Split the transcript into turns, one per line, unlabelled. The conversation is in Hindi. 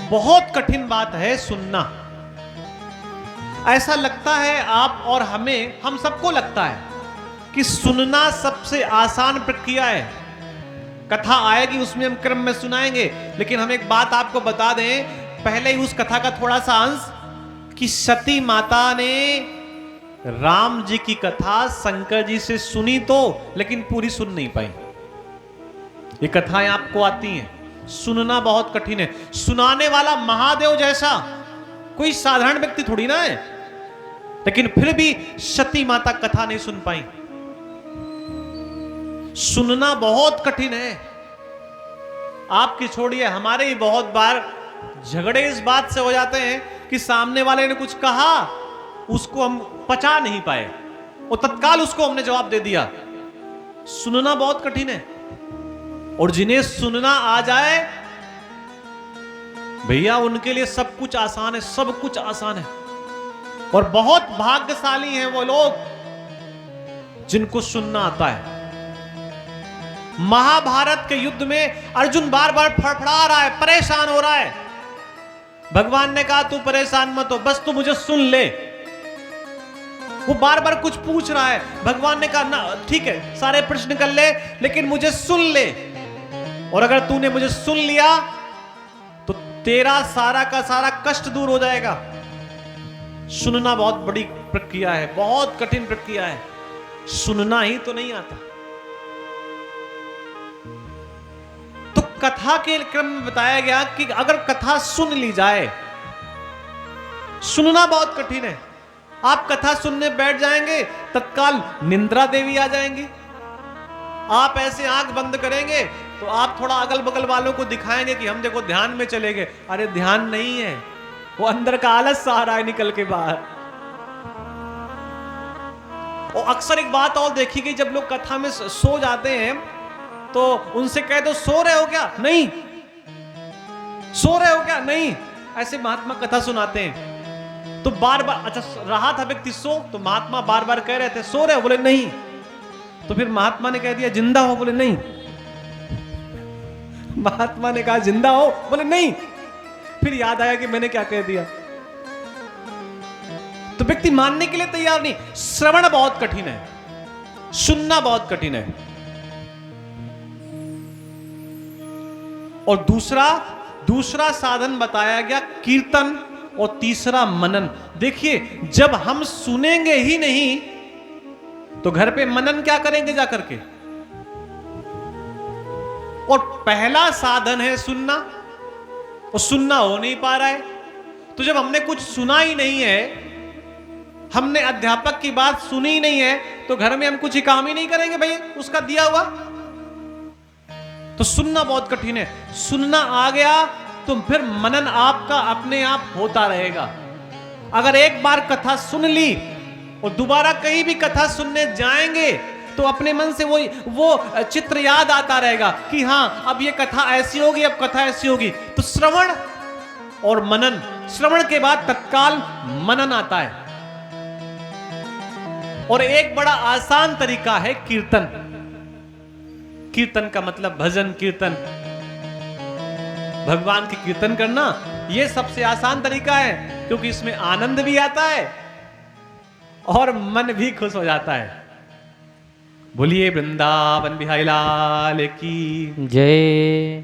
बहुत कठिन बात है सुनना। ऐसा लगता है आप और हमें, हम सबको लगता है कि सुनना सबसे आसान प्रक्रिया है। कथा आएगी उसमें हम क्रम में सुनाएंगे, लेकिन हम एक बात आपको बता दें पहले ही उस कथा का थोड़ा सा अंश, कि सती माता ने राम जी की कथा शंकर जी से सुनी तो, लेकिन पूरी सुन नहीं पाई। ये कथाएं आपको आती हैं, सुनना बहुत कठिन है। सुनाने वाला महादेव जैसा कोई साधारण व्यक्ति थोड़ी ना है, लेकिन फिर भी सती माता कथा नहीं सुन पाई। सुनना बहुत कठिन है। आपकी छोड़िए, हमारे ही बहुत बार झगड़े इस बात से हो जाते हैं कि सामने वाले ने कुछ कहा, उसको हम पचा नहीं पाए और तत्काल उसको हमने जवाब दे दिया। सुनना बहुत कठिन है। और जिन्हें सुनना आ जाए भैया, उनके लिए सब कुछ आसान है, सब कुछ आसान है। और बहुत भाग्यशाली हैं वो लोग जिनको सुनना आता है। महाभारत के युद्ध में अर्जुन बार बार फड़फड़ा रहा है, परेशान हो रहा है। भगवान ने कहा तू परेशान मत हो, बस तू मुझे सुन ले। वो बार बार कुछ पूछ रहा है, भगवान ने कहा ना ठीक है सारे प्रश्न कर ले, लेकिन मुझे सुन ले। और अगर तूने मुझे सुन लिया तो तेरा सारा का सारा कष्ट दूर हो जाएगा। सुनना बहुत बड़ी प्रक्रिया है, बहुत कठिन प्रक्रिया है। सुनना ही तो नहीं आता। तो कथा के क्रम में बताया गया कि अगर कथा सुन ली जाए, सुनना बहुत कठिन है। आप कथा सुनने बैठ जाएंगे, तत्काल निंद्रा देवी आ जाएंगी। आप ऐसे आंख बंद करेंगे तो आप थोड़ा अगल बगल वालों को दिखाएंगे कि हम देखो ध्यान में चले गए। अरे ध्यान नहीं है, वो अंदर का आलस आ रहा है निकल के बाहर। और अक्सर एक बात और देखी गई, जब लोग कथा में सो जाते हैं तो उनसे कह दो सो रहे हो क्या? नहीं। सो रहे हो क्या? नहीं। ऐसे महात्मा कथा सुनाते हैं तो बार बार, अच्छा रहा था व्यक्ति सो, तो महात्मा बार बार कह रहे थे सो रहे हो, बोले नहीं। तो फिर महात्मा ने कह दिया जिंदा हो, बोले नहीं। महात्मा ने कहा जिंदा हो, बोले नहीं। फिर याद आया कि मैंने क्या कह दिया। तो व्यक्ति मानने के लिए तैयार नहीं। श्रवण बहुत कठिन है, सुनना बहुत कठिन है। और दूसरा साधन बताया गया कीर्तन, और तीसरा मनन। देखिए जब हम सुनेंगे ही नहीं तो घर पे मनन क्या करेंगे जाकर के। और पहला साधन है सुनना, और सुनना हो नहीं पा रहा है। तो जब हमने कुछ सुना ही नहीं है, हमने अध्यापक की बात सुनी ही नहीं है, तो घर में हम कुछ ही काम ही नहीं करेंगे भाई उसका दिया हुआ। तो सुनना बहुत कठिन है। सुनना आ गया तो फिर मनन आपका अपने आप होता रहेगा। अगर एक बार कथा सुन ली और दोबारा कहीं भी कथा सुनने जाएंगे तो अपने मन से वो चित्र याद आता रहेगा कि हाँ अब ये कथा ऐसी होगी, अब कथा ऐसी होगी। तो श्रवण और मनन, श्रवण के बाद तत्काल मनन आता है। और एक बड़ा आसान तरीका है कीर्तन। कीर्तन का मतलब भजन कीर्तन, भगवान की कीर्तन करना, यह सबसे आसान तरीका है, क्योंकि इसमें आनंद भी आता है और मन भी खुश हो जाता है। बोलिए वृंदावन बिहारी लाल की
जय।